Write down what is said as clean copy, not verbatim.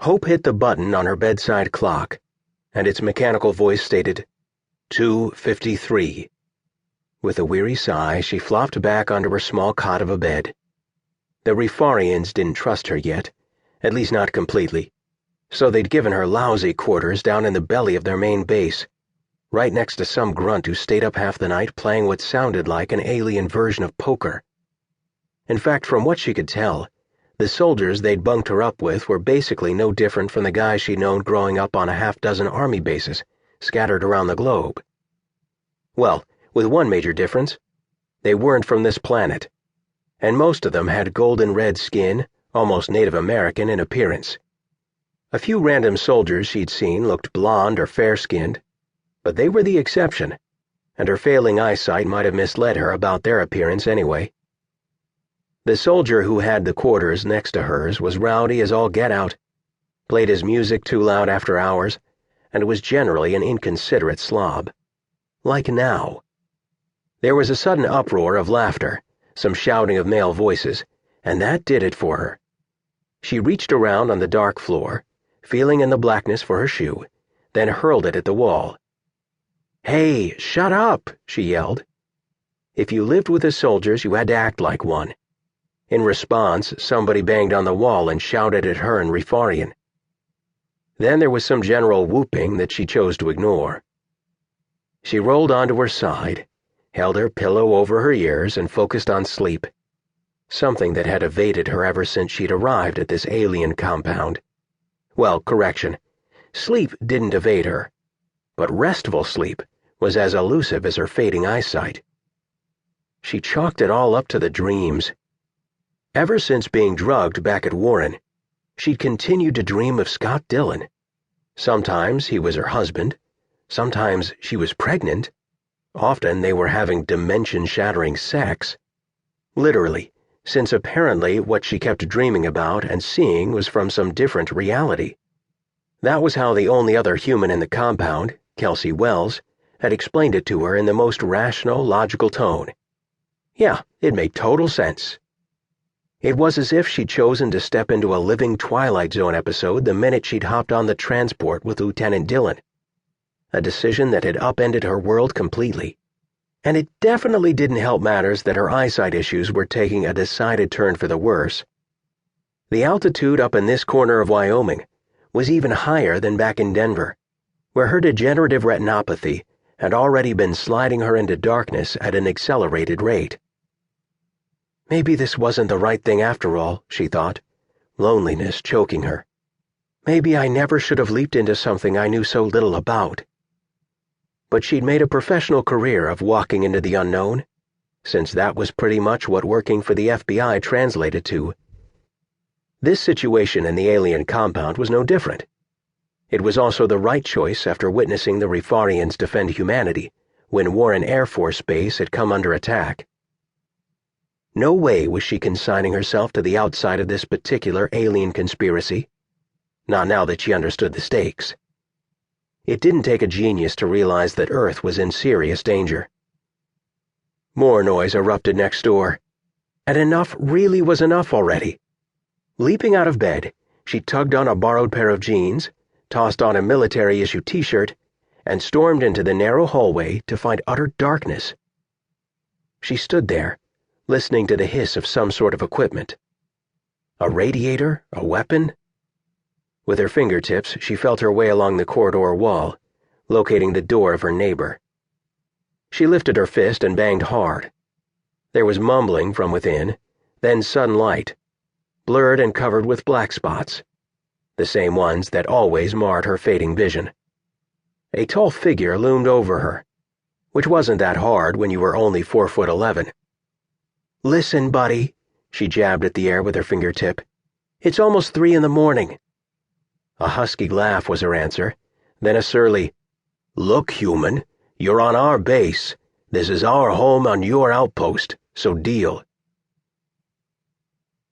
Hope hit the button on her bedside clock, and its mechanical voice stated, 2:53. With a weary sigh, she flopped back onto her small cot of a bed. The Refarians didn't trust her yet, at least not completely, so they'd given her lousy quarters down in the belly of their main base, right next to some grunt who stayed up half the night playing what sounded like an alien version of poker. In fact, from what she could tell, the soldiers they'd bunked her up with were basically no different from the guys she'd known growing up on a half-dozen army bases scattered around the globe. Well, with one major difference: they weren't from this planet, and most of them had golden red skin, almost Native American in appearance. A few random soldiers she'd seen looked blonde or fair-skinned, but they were the exception, and her failing eyesight might have misled her about their appearance anyway. The soldier who had the quarters next to hers was rowdy as all get out, played his music too loud after hours, and was generally an inconsiderate slob. Like now. There was a sudden uproar of laughter, some shouting of male voices, and that did it for her. She reached around on the dark floor, feeling in the blackness for her shoe, then hurled it at the wall. "Hey, shut up!" she yelled. If you lived with the soldiers, you had to act like one. In response, somebody banged on the wall and shouted at her in Refarian. Then there was some general whooping that she chose to ignore. She rolled onto her side, held her pillow over her ears, and focused on sleep, something that had evaded her ever since she'd arrived at this alien compound. Well, correction, sleep didn't evade her, but restful sleep was as elusive as her fading eyesight. She chalked it all up to the dreams. Ever since being drugged back at Warren, she'd continued to dream of Scott Dillon. Sometimes he was her husband, sometimes she was pregnant, often they were having dimension-shattering sex. Literally, since apparently what she kept dreaming about and seeing was from some different reality. That was how the only other human in the compound, Kelsey Wells, had explained it to her in the most rational, logical tone. Yeah, it made total sense. It was as if she'd chosen to step into a living Twilight Zone episode the minute she'd hopped on the transport with Lieutenant Dillon. A decision that had upended her world completely. And it definitely didn't help matters that her eyesight issues were taking a decided turn for the worse. The altitude up in this corner of Wyoming was even higher than back in Denver, where her degenerative retinopathy had already been sliding her into darkness at an accelerated rate. Maybe this wasn't the right thing after all, she thought, loneliness choking her. Maybe I never should have leaped into something I knew so little about. But she'd made a professional career of walking into the unknown, since that was pretty much what working for the FBI translated to. This situation in the alien compound was no different. It was also the right choice after witnessing the Refarians defend humanity when Warren Air Force Base had come under attack. No way was she consigning herself to the outside of this particular alien conspiracy. Not now that she understood the stakes. It didn't take a genius to realize that Earth was in serious danger. More noise erupted next door, and enough really was enough already. Leaping out of bed, she tugged on a borrowed pair of jeans, tossed on a military-issue t-shirt, and stormed into the narrow hallway to find utter darkness. She stood there, listening to the hiss of some sort of equipment. A radiator? A weapon? With her fingertips, she felt her way along the corridor wall, locating the door of her neighbor. She lifted her fist and banged hard. There was mumbling from within, then sudden light, blurred and covered with black spots, the same ones that always marred her fading vision. A tall figure loomed over her, which wasn't that hard when you were only 4'11". "Listen, buddy," she jabbed at the air with her fingertip. "It's almost 3 a.m. A husky laugh was her answer, then a surly, "Look, human, you're on our base. This is our home on your outpost, so deal."